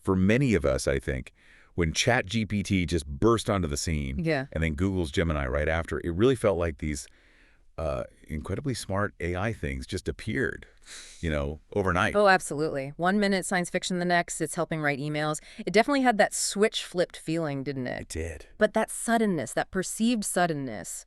For many of us, I think, when ChatGPT just burst onto the scene, Yeah. and then Google's Gemini right after, it really felt like these incredibly smart AI things just appeared, overnight. Oh, absolutely. 1 minute science fiction, the next, it's helping write emails. It definitely had that switch-flipped feeling, didn't it? It did. But that suddenness, that perceived suddenness,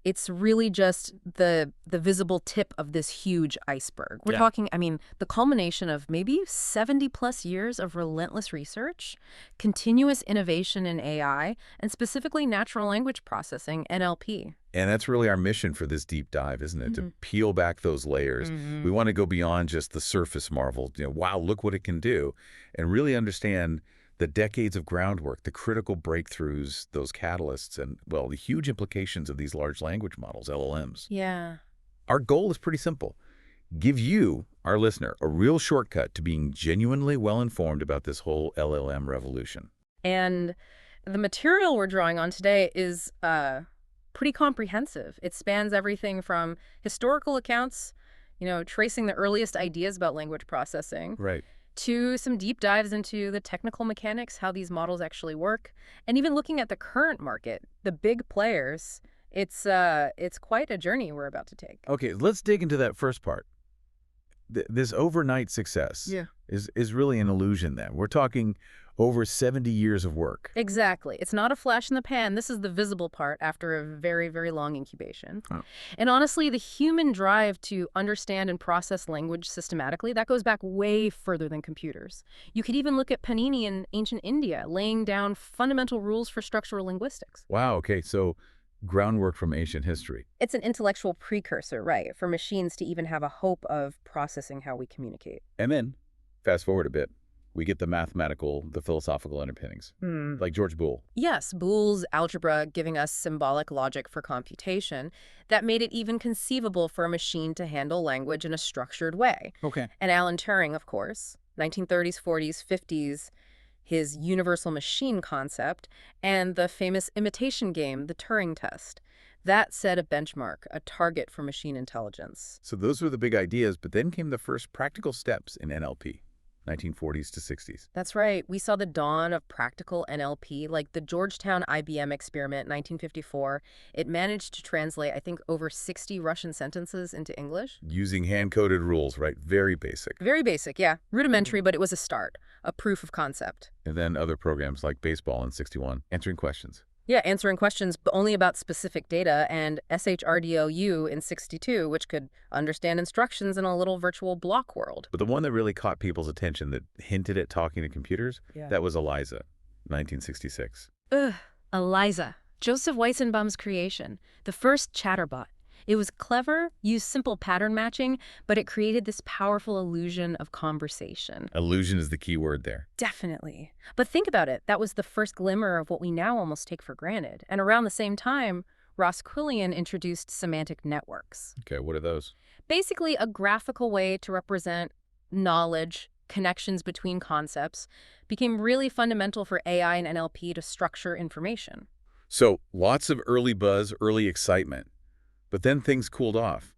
it's really just the visible tip of this huge iceberg. We're Yeah. talking, I mean, the culmination of maybe 70-plus years of relentless research, continuous innovation in AI, and specifically natural language processing, NLP. And that's really our mission for this deep dive, isn't it? To peel back those layers. We want to go beyond just the surface marvel. Wow, look what it can do. And really understand the decades of groundwork, the critical breakthroughs, those catalysts, and, well, the huge implications of these large language models, LLMs. Yeah. Our goal is pretty simple. Give you, our listener, a real shortcut to being genuinely well-informed about this whole LLM revolution. And the material we're drawing on today is pretty comprehensive. It spans everything from historical accounts, tracing the earliest ideas about language processing, Right. to some deep dives into the technical mechanics, how these models actually work, and even looking at the current market, the big players. It's quite a journey we're about to take. Okay, let's dig into that first part. This overnight success is really an illusion then. We're talking over 70 years of work. Exactly. It's not a flash in the pan. This is the visible part after a very, very long incubation. Oh. And honestly, the human drive to understand and process language systematically, that goes back way further than computers. You could even look at Panini in ancient India, laying down fundamental rules for structural linguistics. Wow, okay, so groundwork from ancient history. It's an intellectual precursor, right, for machines to even have a hope of processing how we communicate. And then, fast forward a bit, we get the mathematical, the philosophical underpinnings, like George Boole. Yes, Boole's algebra giving us symbolic logic for computation that made it even conceivable for a machine to handle language in a structured way. Okay. And Alan Turing, of course, 1930s, 40s, 50s, his universal machine concept, and the famous imitation game, the Turing test. That set a benchmark, a target for machine intelligence. So those were the big ideas, but then came the first practical steps in NLP. 1940s to 60s. That's right. We saw the dawn of practical NLP, like the Georgetown IBM experiment, 1954. It managed to translate, I think, over 60 Russian sentences into English. Using hand-coded rules, right? Very basic. Very basic, yeah. Rudimentary, but it was a start, a proof of concept. And then other programs like baseball in 61, answering questions. Yeah, answering questions, but only about specific data, and SHRDOU in 62, which could understand instructions in a little virtual block world. But the one that really caught people's attention that hinted at talking to computers, that was ELIZA, 1966. ELIZA, Joseph Weizenbaum's creation, the first chatterbot. It was clever, used simple pattern matching, but it created this powerful illusion of conversation. Illusion is the key word there. Definitely. But think about it. That was the first glimmer of what we now almost take for granted. And around the same time, Ross Quillian introduced semantic networks. Okay, what are those? Basically, a graphical way to represent knowledge, connections between concepts, became really fundamental for AI and NLP to structure information. So, lots of early buzz, early excitement. But then things cooled off.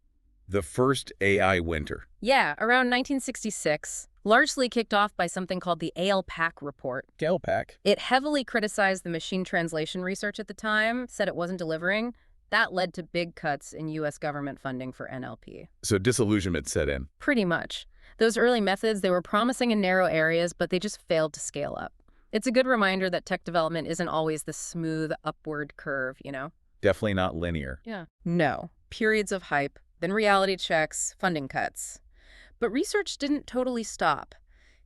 The first AI winter. Yeah, around 1966, largely kicked off by something called the ALPAC report. ALPAC? It heavily criticized the machine translation research at the time, said it wasn't delivering. That led to big cuts in U.S. government funding for NLP. So disillusionment set in. Pretty much. Those early methods, they were promising in narrow areas, but they just failed to scale up. It's a good reminder that tech development isn't always the smooth upward curve, Definitely not linear. Yeah. No. Periods of hype, then reality checks, funding cuts. But research didn't totally stop.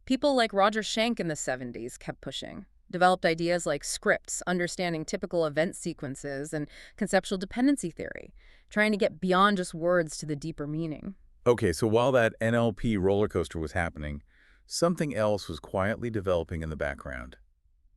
People like Roger Schenck in the 70s kept pushing, developed ideas like scripts, understanding typical event sequences, and conceptual dependency theory, trying to get beyond just words to the deeper meaning. Okay, so while that NLP roller coaster was happening, something else was quietly developing in the background.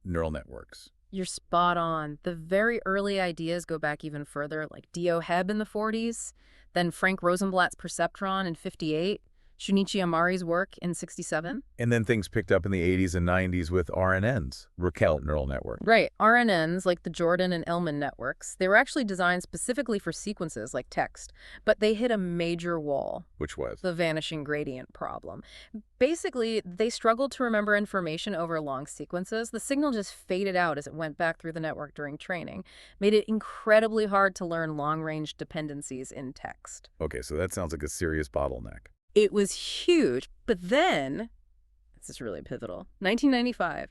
Neural networks. You're spot on. The very early ideas go back even further, like D.O. Hebb in the 40s, then Frank Rosenblatt's perceptron in 58, Shunichi Amari's work in '67. And then things picked up in the 80s and 90s with RNNs, recurrent neural network. Right. RNNs, like the Jordan and Elman networks, they were actually designed specifically for sequences like text, but they hit a major wall. Which was? The vanishing gradient problem. Basically, they struggled to remember information over long sequences. The signal just faded out as it went back through the network during training, made it incredibly hard to learn long-range dependencies in text. Okay, so that sounds like a serious bottleneck. It was huge, but then, this is really pivotal, 1995,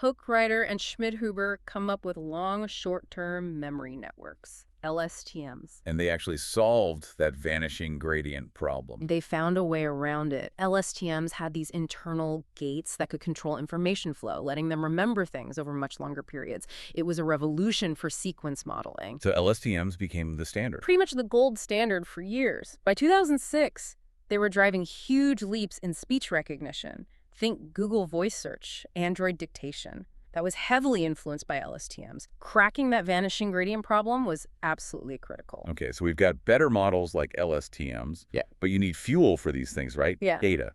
Hochreiter and Schmidhuber come up with long short-term memory networks, LSTMs. And they actually solved that vanishing gradient problem. They found a way around it. LSTMs had these internal gates that could control information flow, letting them remember things over much longer periods. It was a revolution for sequence modeling. So LSTMs became the standard. Pretty much the gold standard for years. By 2006, they were driving huge leaps in speech recognition. Think Google Voice Search, Android dictation. That was heavily influenced by LSTMs. Cracking that vanishing gradient problem was absolutely critical. Okay, so we've got better models like LSTMs. Yeah. But you need fuel for these things, right? Yeah. Data.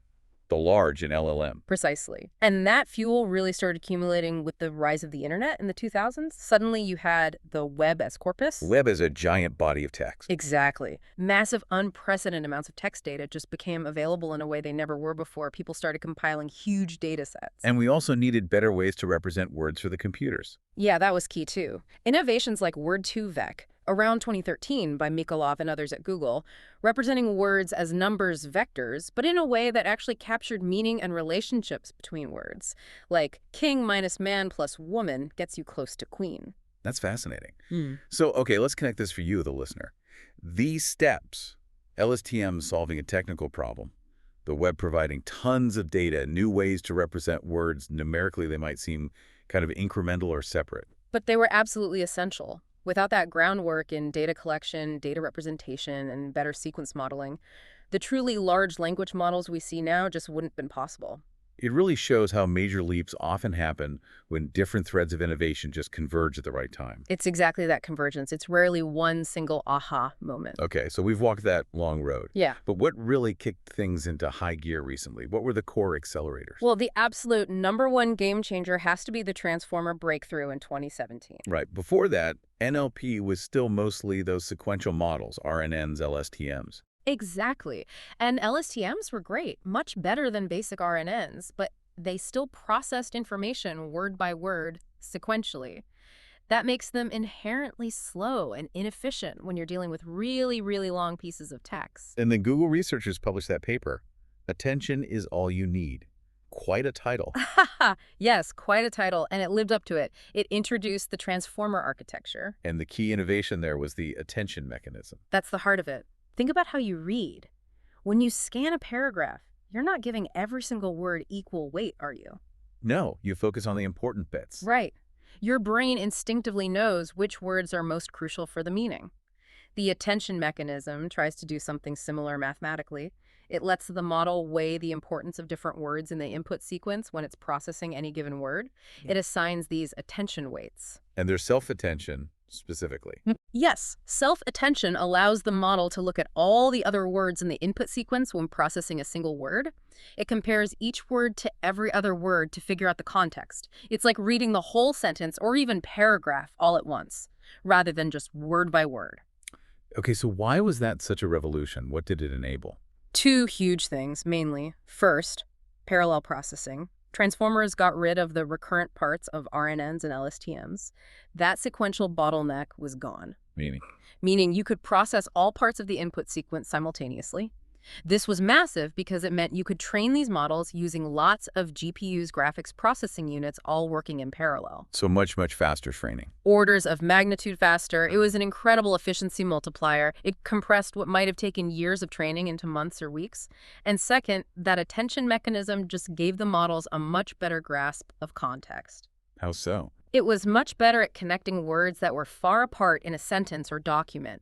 The large in LLM. Precisely. And that fuel really started accumulating with the rise of the internet in the 2000s. Suddenly you had the web as corpus. Web is a giant body of text. Exactly. Massive, unprecedented amounts of text data just became available in a way they never were before. People started compiling huge data sets. And we also needed better ways to represent words for the computers. Yeah, that was key too. Innovations like Word2Vec, around 2013 by Mikolov and others at Google, representing words as numbers vectors, but in a way that actually captured meaning and relationships between words. Like king minus man plus woman gets you close to queen. That's fascinating. So, okay, let's connect this for you, the listener. These steps, LSTM solving a technical problem, the web providing tons of data, new ways to represent words, numerically they might seem kind of incremental or separate. But they were absolutely essential. Without that groundwork in data collection, data representation, and better sequence modeling, the truly large language models we see now just wouldn't have been possible. It really shows how major leaps often happen when different threads of innovation just converge at the right time. It's exactly that convergence. It's rarely one single aha moment. Okay, so we've walked that long road. Yeah. But what really kicked things into high gear recently? What were the core accelerators? Well, the absolute #1 game changer has to be the transformer breakthrough in 2017. Right. Before that, NLP was still mostly those sequential models, RNNs, LSTMs. Exactly. And LSTMs were great, much better than basic RNNs, but they still processed information word by word sequentially. That makes them inherently slow and inefficient when you're dealing with really, really long pieces of text. And then Google researchers published that paper, Attention is All You Need. Quite a title. Yes, quite a title, and it lived up to it. It introduced the transformer architecture. And the key innovation there was the attention mechanism. That's the heart of it. Think about how you read. When you scan a paragraph, you're not giving every single word equal weight, are you? No, you focus on the important bits. Right. Your brain instinctively knows which words are most crucial for the meaning. The attention mechanism tries to do something similar mathematically. It lets the model weigh the importance of different words in the input sequence when it's processing any given word. It assigns these attention weights. And their self-attention specifically. Yes, self-attention allows the model to look at all the other words in the input sequence when processing a single word. It compares each word to every other word to figure out the context. It's like reading the whole sentence or even paragraph all at once, rather than just word by word. Okay, so why was that such a revolution? What did it enable? Two huge things, mainly. First, parallel processing. Transformers got rid of the recurrent parts of RNNs and LSTMs. That sequential bottleneck was gone. Meaning you could process all parts of the input sequence simultaneously. This was massive because it meant you could train these models using lots of GPU's graphics processing units all working in parallel. So much faster training. Orders of magnitude faster. It was an incredible efficiency multiplier. It compressed what might have taken years of training into months or weeks. And second, that attention mechanism just gave the models a much better grasp of context. How so? It was much better at connecting words that were far apart in a sentence or document.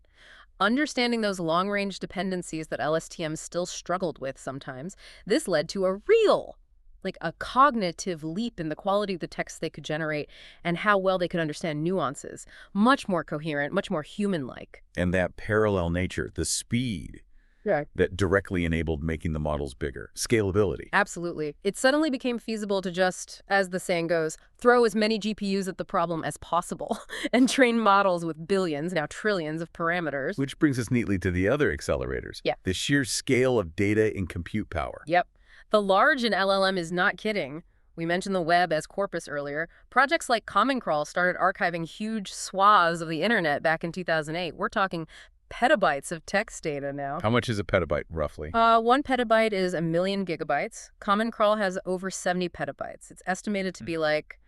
Understanding those long-range dependencies that LSTMs still struggled with sometimes, this led to a cognitive leap in the quality of the text they could generate and how well they could understand nuances. Much more coherent, much more human-like. And that parallel nature, the speed, Yeah. that directly enabled making the models bigger. Scalability. Absolutely. It suddenly became feasible to just, as the saying goes, throw as many GPUs at the problem as possible and train models with billions, now trillions of parameters. Which brings us neatly to the other accelerators. Yeah. The sheer scale of data and compute power. Yep. The large in LLM is not kidding. We mentioned the web as corpus earlier. Projects like Common Crawl started archiving huge swaths of the internet back in 2008. We're talking petabytes of text data now. How much is a petabyte, roughly? 1 petabyte is 1,000,000 gigabytes. Common Crawl has over 70 petabytes. It's estimated to be like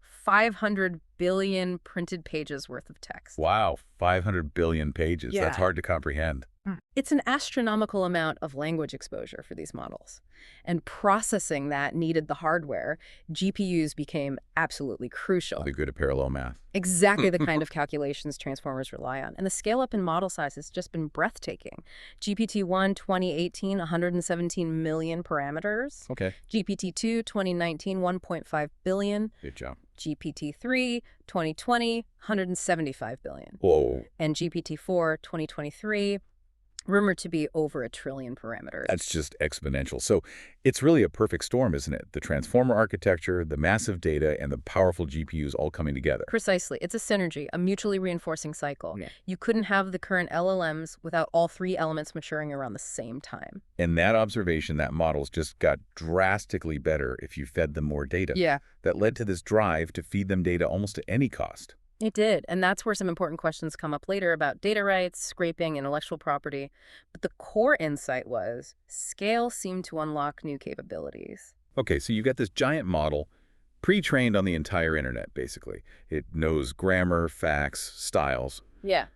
500 billion printed pages worth of text. Wow, 500 billion pages. Yeah. That's hard to comprehend. It's an astronomical amount of language exposure for these models. And processing that needed the hardware. GPUs became absolutely crucial. Really good at parallel math. Exactly the kind of calculations transformers rely on. And the scale up in model size has just been breathtaking. GPT-1, 2018, 117 million parameters. Okay. GPT-2, 2019, 1.5 billion. Good job. GPT-3, 2020, 175 billion. Whoa. And GPT-4, 2023, rumored to be over 1 trillion parameters. That's just exponential. So it's really a perfect storm, isn't it? The transformer architecture, the massive data, and the powerful GPUs all coming together. Precisely. It's a synergy, a mutually reinforcing cycle. Yeah. You couldn't have the current LLMs without all three elements maturing around the same time. And that observation, that models just got drastically better if you fed them more data. Yeah. That led to this drive to feed them data almost at any cost. It did, and that's where some important questions come up later about data rights, scraping, intellectual property. But the core insight was scale seemed to unlock new capabilities. Okay, so you've got this giant model pre-trained on the entire internet, basically. It knows grammar, facts, styles. Yeah.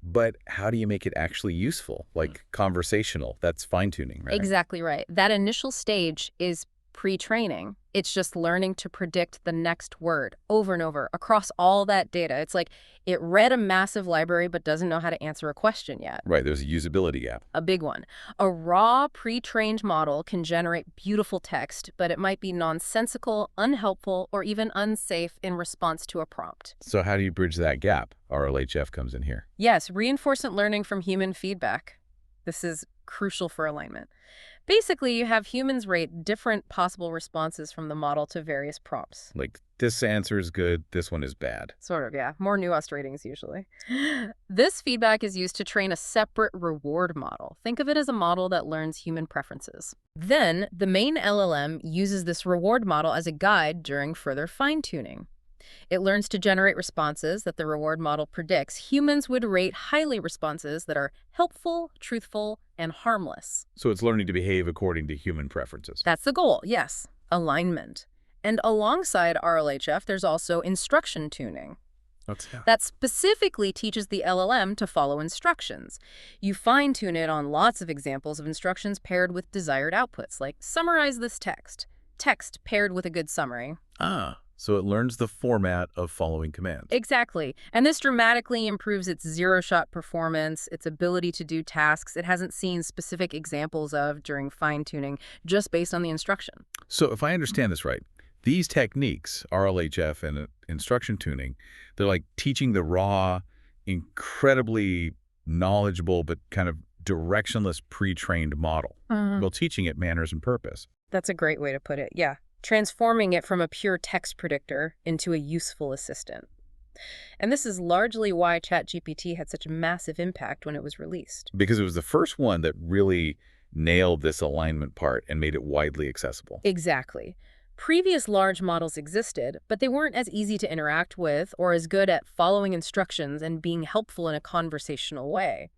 But how do you make it actually useful? Like conversational, that's fine-tuning, right? Exactly right. That initial stage is pre-training. It's just learning to predict the next word over and over across all that data. It's like it read a massive library but doesn't know how to answer a question yet. Right, there's a usability gap. A big one. A raw, pre-trained model can generate beautiful text, but it might be nonsensical, unhelpful, or even unsafe in response to a prompt. So how do you bridge that gap? RLHF comes in here. Yes, reinforcement learning from human feedback. This is crucial for alignment. Basically, you have humans rate different possible responses from the model to various prompts. Like, this answer is good, this one is bad. Sort of, yeah. More nuanced ratings, usually. This feedback is used to train a separate reward model. Think of it as a model that learns human preferences. Then, the main LLM uses this reward model as a guide during further fine-tuning. It learns to generate responses that the reward model predicts humans would rate highly responses that are helpful, truthful, and harmless. So it's learning to behave according to human preferences. That's the goal, yes. Alignment. And alongside RLHF, there's also instruction tuning. That specifically teaches the LLM to follow instructions. You fine-tune it on lots of examples of instructions paired with desired outputs, like summarize this text. Text paired with a good summary. So it learns the format of following commands. Exactly. And this dramatically improves its zero-shot performance, its ability to do tasks it hasn't seen specific examples of during fine-tuning, just based on the instruction. So if I understand this right, these techniques, RLHF and instruction tuning, they're like teaching the raw, incredibly knowledgeable, but kind of directionless pre-trained model, while teaching it manners and purpose. That's a great way to put it, yeah. Transforming it from a pure text predictor into a useful assistant. And this is largely why ChatGPT had such a massive impact when it was released. Because it was the first one that really nailed this alignment part and made it widely accessible. Exactly. Previous large models existed, but they weren't as easy to interact with or as good at following instructions and being helpful in a conversational way.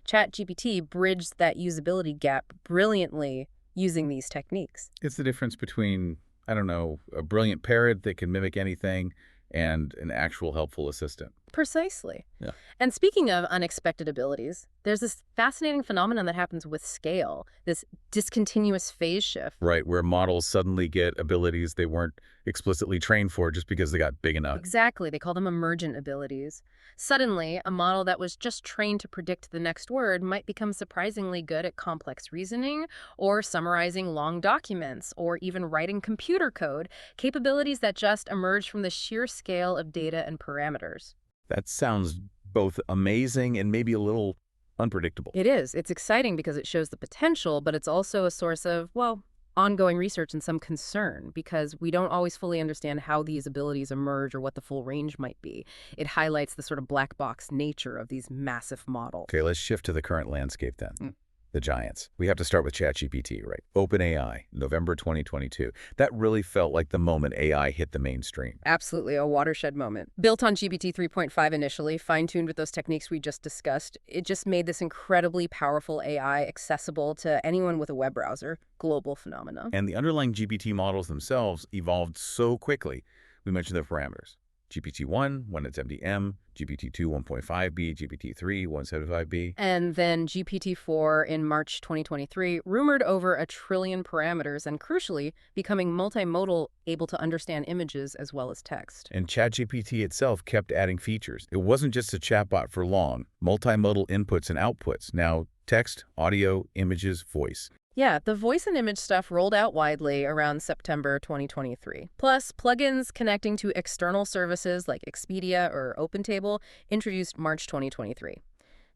ChatGPT bridged that usability gap brilliantly using these techniques. It's the difference between, I don't know, a brilliant parrot that can mimic anything and an actual helpful assistant. Precisely. Yeah. And speaking of unexpected abilities, there's this fascinating phenomenon that happens with scale, this discontinuous phase shift. Right, where models suddenly get abilities they weren't explicitly trained for just because they got big enough. Exactly. They call them emergent abilities. Suddenly, a model that was just trained to predict the next word might become surprisingly good at complex reasoning or summarizing long documents or even writing computer code, capabilities that just emerge from the sheer scale of data and parameters. That sounds both amazing and maybe a little unpredictable. It is. It's exciting because it shows the potential, but it's also a source of, well, ongoing research and some concern because we don't always fully understand how these abilities emerge or what the full range might be. It highlights the sort of black box nature of these massive models. Okay, let's shift to the current landscape then. The giants. We have to start with ChatGPT, right? OpenAI, November 2022. That really felt like the moment AI hit the mainstream. Absolutely, a watershed moment. Built on GPT 3.5 initially, fine-tuned with those techniques we just discussed, it just made this incredibly powerful AI accessible to anyone with a web browser. Global phenomena. And the underlying GPT models themselves evolved so quickly. We mentioned the parameters. GPT-1, when it's MDM, GPT-2, 1.5B, GPT-3, 175B. And then GPT-4 in March 2023, rumored over 1 trillion parameters and, crucially, becoming multimodal, able to understand images as well as text. And ChatGPT itself kept adding features. It wasn't just a chatbot for long, multimodal inputs and outputs. Now, text, audio, images, voice. Yeah, the voice and image stuff rolled out widely around September 2023. Plus, plugins connecting to external services like Expedia or OpenTable introduced March 2023.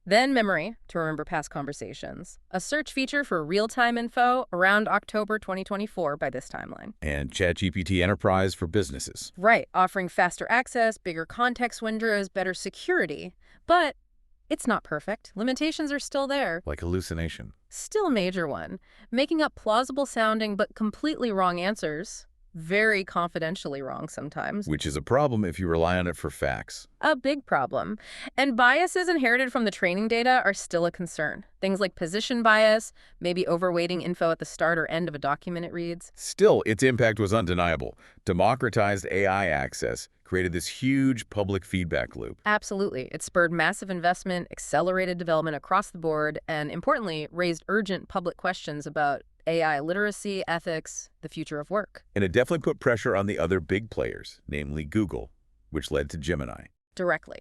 Then memory, to remember past conversations. A search feature for real-time info around October 2024 by this timeline. And ChatGPT Enterprise for businesses. Right, offering faster access, bigger context windows, better security. But it's not perfect. Limitations are still there. Like hallucination. Still a major one. Making up plausible sounding but completely wrong answers. Very confidentially wrong sometimes. Which is a problem if you rely on it for facts. A big problem. And biases inherited from the training data are still a concern. Things like position bias, maybe overweighting info at the start or end of a document it reads. Still, its impact was undeniable. Democratized AI access created this huge public feedback loop. Absolutely. It spurred massive investment, accelerated development across the board, and importantly, raised urgent public questions about AI literacy, ethics, the future of work. And it definitely put pressure on the other big players, namely Google, which led to Gemini. Directly.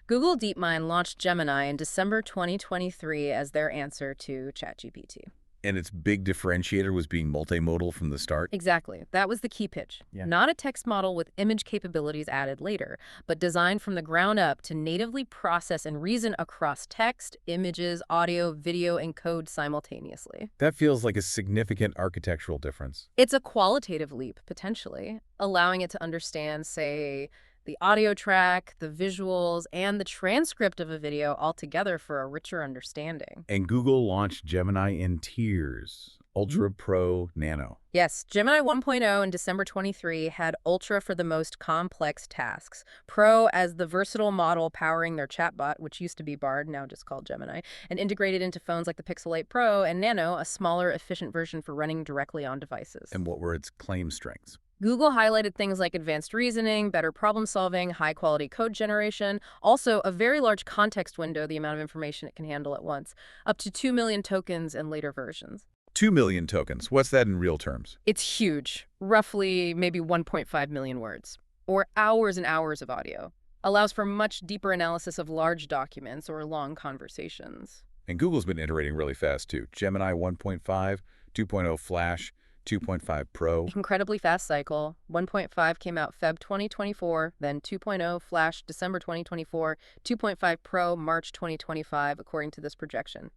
Google DeepMind launched Gemini in December 2023 as their answer to ChatGPT. And its big differentiator was being multimodal from the start? Exactly. That was the key pitch. Yeah. Not a text model with image capabilities added later, but designed from the ground up to natively process and reason across text, images, audio, video, and code simultaneously. That feels like a significant architectural difference. It's a qualitative leap, potentially, allowing it to understand, say, the audio track, the visuals, and the transcript of a video all together for a richer understanding. And Google launched Gemini in tiers, Ultra, Pro, Nano. Yes, Gemini 1.0 in December 23 had Ultra for the most complex tasks, Pro as the versatile model powering their chatbot, which used to be Bard, now just called Gemini, and integrated into phones like the Pixel 8 Pro, and Nano, a smaller, efficient version for running directly on devices. And what were its claim strengths? Google highlighted things like advanced reasoning, better problem solving, high-quality code generation, also a very large context window, the amount of information it can handle at once, up to 2 million tokens in later versions. 2 million tokens. What's that in real terms? It's huge, roughly maybe 1.5 million words, or hours and hours of audio. Allows for much deeper analysis of large documents or long conversations. And Google's been iterating really fast, too. Gemini 1.5, 2.0 Flash, 2.5 Pro. Incredibly fast cycle. 1.5 came out Feb 2024, then 2.0 Flash December 2024, 2.5 Pro March 2025, according to this projection.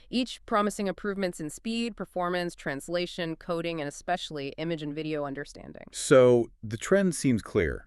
Each promising improvements in speed, performance, translation, coding, and especially image and video understanding. So the trend seems clear.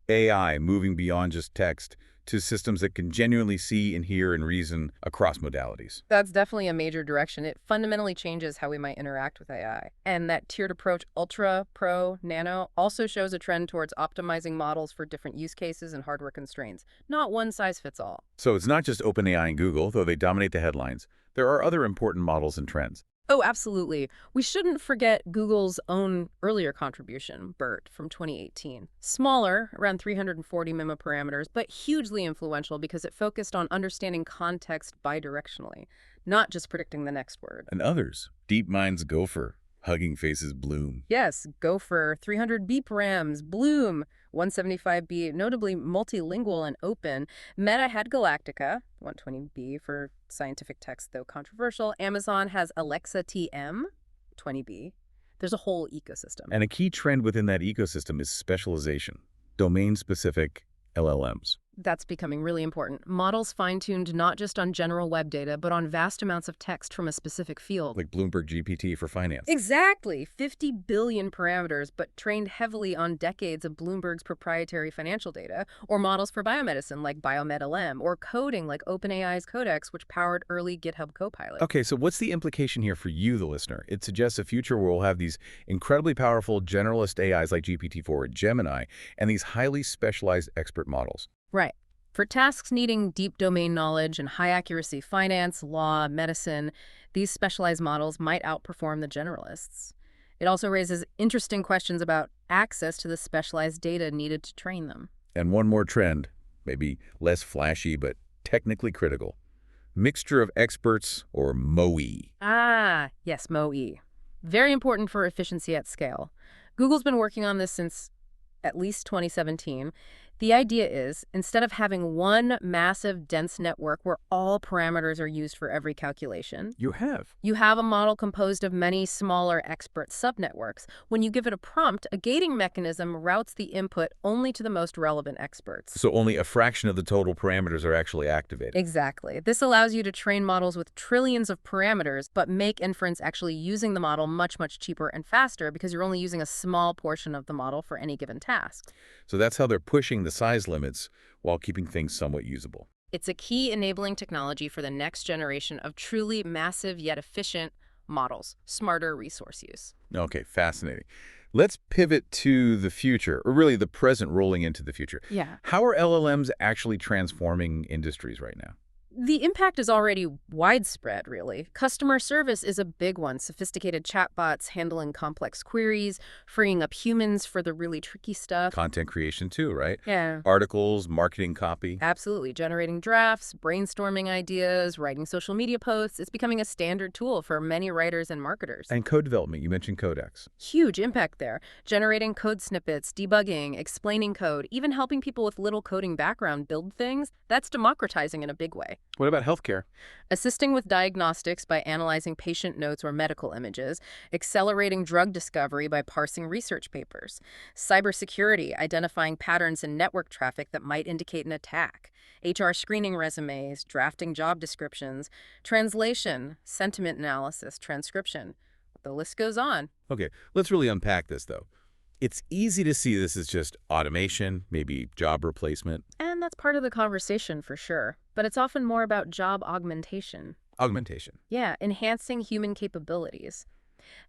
AI moving beyond just text to systems that can genuinely see and hear and reason across modalities. That's definitely a major direction. It fundamentally changes how we might interact with AI. And that tiered approach, Ultra, Pro, Nano, also shows a trend towards optimizing models for different use cases and hardware constraints. Not one size fits all. So it's not just OpenAI and Google, though they dominate the headlines. There are other important models and trends. Oh, absolutely. We shouldn't forget Google's own earlier contribution, BERT, from 2018. Smaller, around 340 parameters, but hugely influential because it focused on understanding context bidirectionally, not just predicting the next word. And others, DeepMind's Gopher, Hugging Face's Bloom. Yes, Gopher, 300B params, Bloom, 175B, notably multilingual and open. Meta had Galactica, 120B for scientific text, though controversial. Amazon has Alexa TM, 20B. There's a whole ecosystem. And a key trend within that ecosystem is specialization, domain-specific LLMs. That's becoming really important. Models fine-tuned not just on general web data, but on vast amounts of text from a specific field. Like Bloomberg GPT for finance. Exactly. 50 billion parameters, but trained heavily on decades of Bloomberg's proprietary financial data, or models for biomedicine like BioMed-LM, or coding like OpenAI's Codex, which powered early GitHub Copilot. Okay, so what's the implication here for you, the listener? It suggests a future where we'll have these incredibly powerful generalist AIs like GPT-4 or Gemini, and these highly specialized expert models. Right. For tasks needing deep domain knowledge and high-accuracy finance, law, medicine, these specialized models might outperform the generalists. It also raises interesting questions about access to the specialized data needed to train them. And one more trend, maybe less flashy but technically critical. Mixture of experts, or MOE. Ah, yes, MOE. Very important for efficiency at scale. Google's been working on this since at least 2017. The idea is, instead of having one massive, dense network where all parameters are used for every calculation, you have a model composed of many smaller expert subnetworks. When you give it a prompt, a gating mechanism routes the input only to the most relevant experts. So only a fraction of the total parameters are actually activated. Exactly. This allows you to train models with trillions of parameters, but make inference actually using the model much, much cheaper and faster because you're only using a small portion of the model for any given task. So that's how they're pushing the size limits while keeping things somewhat usable. It's a key enabling technology for the next generation of truly massive yet efficient models, smarter resource use. Okay, fascinating. Let's pivot to the future, or really the present rolling into the future. Yeah. How are LLMs actually transforming industries right now? The impact is already widespread, really. Customer service is a big one. Sophisticated chatbots handling complex queries, freeing up humans for the really tricky stuff. Content creation too, right? Yeah. Articles, marketing copy. Absolutely. Generating drafts, brainstorming ideas, writing social media posts. It's becoming a standard tool for many writers and marketers. And code development, you mentioned Codex. Huge impact there. Generating code snippets, debugging, explaining code, even helping people with little coding background build things, that's democratizing in a big way. What about healthcare? Assisting with diagnostics by analyzing patient notes or medical images, accelerating drug discovery by parsing research papers, cybersecurity, identifying patterns in network traffic that might indicate an attack, HR screening resumes, drafting job descriptions, translation, sentiment analysis, transcription. The list goes on. Okay, let's really unpack this, though. It's easy to see this as just automation, maybe job replacement. And that's part of the conversation for sure. But it's often more about job augmentation. Augmentation. Yeah, enhancing human capabilities.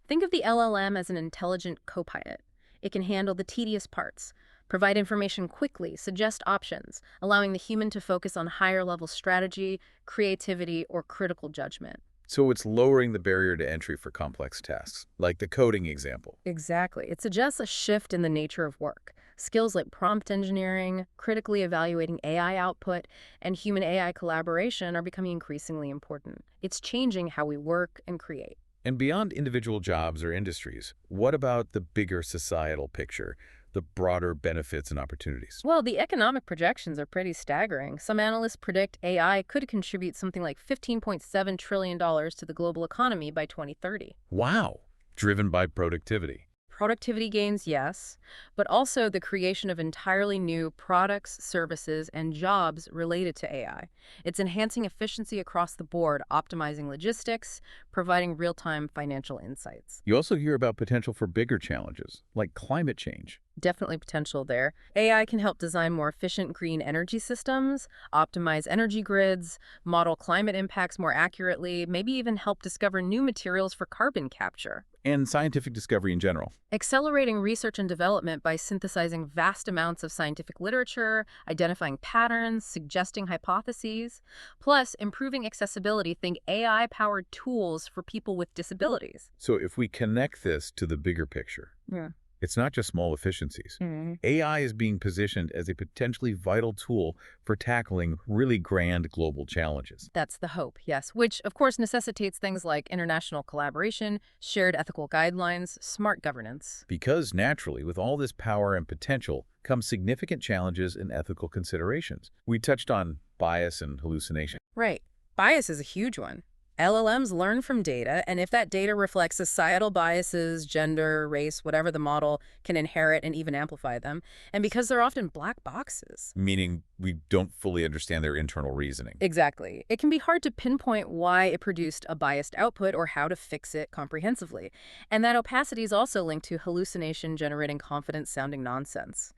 Think of the LLM as an intelligent co-pilot. It can handle the tedious parts, provide information quickly, suggest options, allowing the human to focus on higher-level strategy, creativity, or critical judgment. So it's lowering the barrier to entry for complex tasks, like the coding example. Exactly. It suggests a shift in the nature of work. Skills like prompt engineering, critically evaluating AI output, and human-AI collaboration are becoming increasingly important. It's changing how we work and create. And beyond individual jobs or industries, what about the bigger societal picture, the broader benefits and opportunities? Well, the economic projections are pretty staggering. Some analysts predict AI could contribute something like $15.7 trillion to the global economy by 2030. Wow! Driven by productivity. Productivity gains, yes, but also the creation of entirely new products, services, and jobs related to AI. It's enhancing efficiency across the board, optimizing logistics, providing real-time financial insights. You also hear about potential for bigger challenges, like climate change. Definitely potential there. AI can help design more efficient green energy systems, optimize energy grids, model climate impacts more accurately, maybe even help discover new materials for carbon capture. And scientific discovery in general. Accelerating research and development by synthesizing vast amounts of scientific literature, identifying patterns, suggesting hypotheses, plus improving accessibility, think AI-powered tools for people with disabilities. So if we connect this to the bigger picture, Yeah. it's not just small efficiencies. AI is being positioned as a potentially vital tool for tackling really grand global challenges. That's the hope, yes, which of course necessitates things like international collaboration, shared ethical guidelines, smart governance. Because naturally, with all this power and potential, come significant challenges and ethical considerations. We touched on bias and hallucination. Right. Bias is a huge one. LLMs learn from data, and if that data reflects societal biases, gender, race, whatever, the model can inherit and even amplify them. And because they're often black boxes. Meaning we don't fully understand their internal reasoning. Exactly. It can be hard to pinpoint why it produced a biased output or how to fix it comprehensively. And that opacity is also linked to hallucination generating confident-sounding nonsense.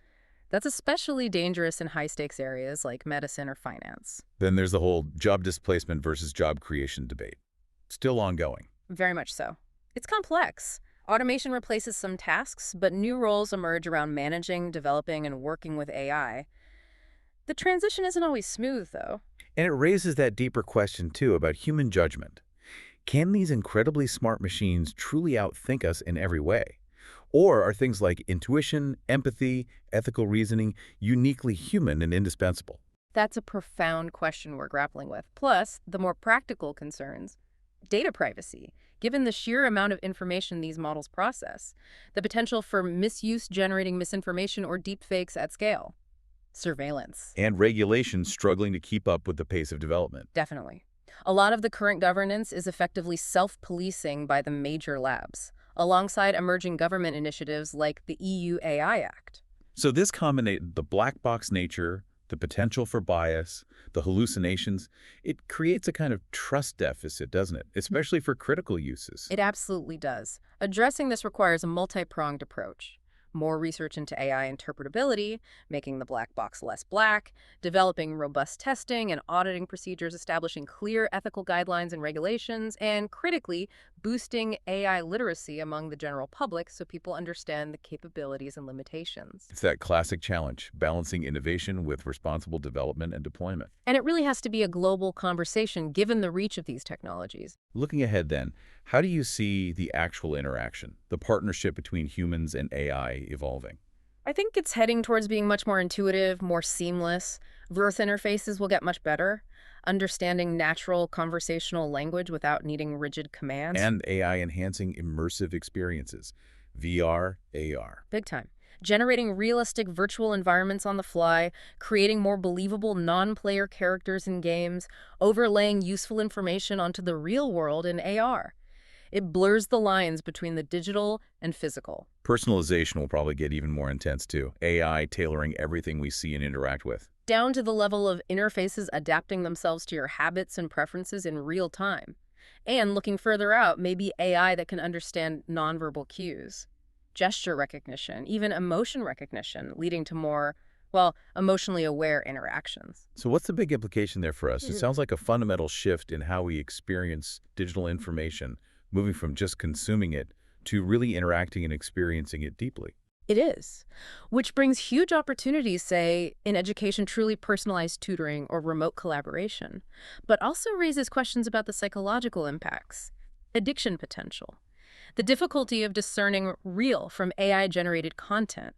That's especially dangerous in high-stakes areas like medicine or finance. Then there's the whole job displacement versus job creation debate. Still ongoing. Very much so. It's complex. Automation replaces some tasks, but new roles emerge around managing, developing, and working with AI. The transition isn't always smooth, though. And it raises that deeper question, too, about human judgment. Can these incredibly smart machines truly outthink us in every way? Or are things like intuition, empathy, ethical reasoning uniquely human and indispensable? That's a profound question we're grappling with. Plus, the more practical concerns. Data privacy, given the sheer amount of information these models process. The potential for misuse generating misinformation or deepfakes at scale. Surveillance. And regulation struggling to keep up with the pace of development. Definitely. A lot of the current governance is effectively self-policing by the major labs, alongside emerging government initiatives like the EU AI Act. So this combination, the black box nature, the potential for bias, the hallucinations, it creates a kind of trust deficit, doesn't it? Especially for critical uses. It absolutely does. Addressing this requires a multi-pronged approach. More research into AI interpretability, making the black box less black, developing robust testing and auditing procedures, establishing clear ethical guidelines and regulations, and critically, boosting AI literacy among the general public so people understand the capabilities and limitations. It's that classic challenge, balancing innovation with responsible development and deployment. And it really has to be a global conversation given the reach of these technologies. Looking ahead then, how do you see the actual interaction, the partnership between humans and AI evolving? I think it's heading towards being much more intuitive, more seamless. Verse interfaces will get much better. Understanding natural conversational language without needing rigid commands. And AI enhancing immersive experiences, VR, AR. Big time. Generating realistic virtual environments on the fly, creating more believable non-player characters in games, overlaying useful information onto the real world in AR. It blurs the lines between the digital and physical. Personalization will probably get even more intense too. AI tailoring everything we see and interact with. Down to the level of interfaces adapting themselves to your habits and preferences in real time. And looking further out, maybe AI that can understand nonverbal cues, gesture recognition, even emotion recognition, leading to more, well, emotionally aware interactions. So what's the big implication there for us? It sounds like a fundamental shift in how we experience digital information, moving from just consuming it to really interacting and experiencing it deeply. It is, which brings huge opportunities, say, in education, truly personalized tutoring or remote collaboration, but also raises questions about the psychological impacts, addiction potential, the difficulty of discerning real from AI-generated content,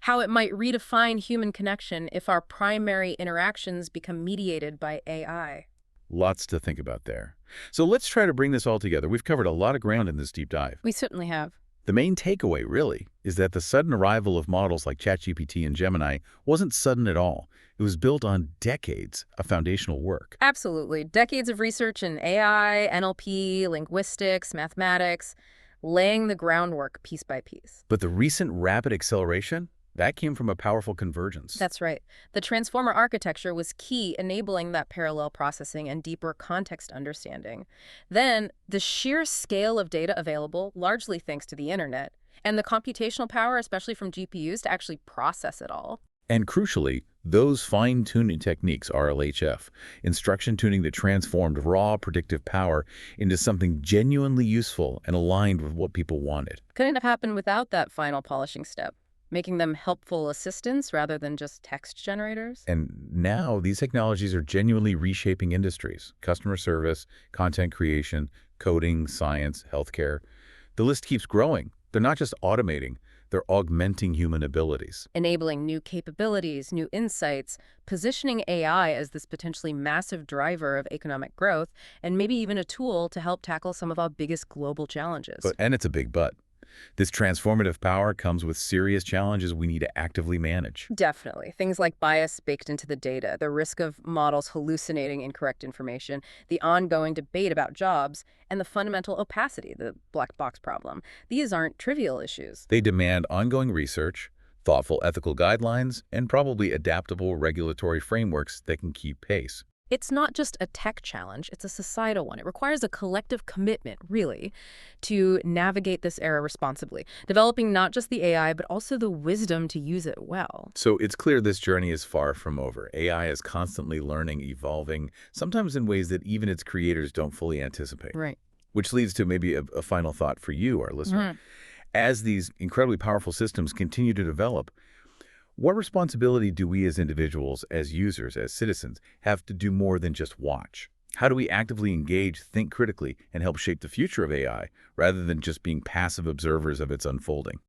how it might redefine human connection if our primary interactions become mediated by AI. Lots to think about there. So let's try to bring this all together. We've covered a lot of ground in this deep dive. We certainly have. The main takeaway, really, is that the sudden arrival of models like ChatGPT and Gemini wasn't sudden at all. It was built on decades of foundational work. Absolutely. Decades of research in AI, NLP, linguistics, mathematics, laying the groundwork piece by piece. But the recent rapid acceleration, that came from a powerful convergence. That's right. The transformer architecture was key, enabling that parallel processing and deeper context understanding. Then, the sheer scale of data available, largely thanks to the internet, and the computational power, especially from GPUs, to actually process it all. And crucially, those fine-tuning techniques, RLHF, instruction tuning that transformed raw predictive power into something genuinely useful and aligned with what people wanted. Couldn't have happened without that final polishing step, making them helpful assistants rather than just text generators. And now these technologies are genuinely reshaping industries: customer service, content creation, coding, science, healthcare. The list keeps growing. They're not just automating, they're augmenting human abilities. Enabling new capabilities, new insights, positioning AI as this potentially massive driver of economic growth, and maybe even a tool to help tackle some of our biggest global challenges. And it's a big but. This transformative power comes with serious challenges we need to actively manage. Definitely. Things like bias baked into the data, the risk of models hallucinating incorrect information, the ongoing debate about jobs, and the fundamental opacity, the black box problem. These aren't trivial issues. They demand ongoing research, thoughtful ethical guidelines, and probably adaptable regulatory frameworks that can keep pace. It's not just a tech challenge, it's a societal one. It requires a collective commitment, really, to navigate this era responsibly, developing not just the AI, but also the wisdom to use it well. So it's clear this journey is far from over. AI is constantly learning, evolving, sometimes in ways that even its creators don't fully anticipate. Right. Which leads to maybe a final thought for you, our listener. As these incredibly powerful systems continue to develop, what responsibility do we as individuals, as users, as citizens, have to do more than just watch? How do we actively engage, think critically, and help shape the future of AI, rather than just being passive observers of its unfolding?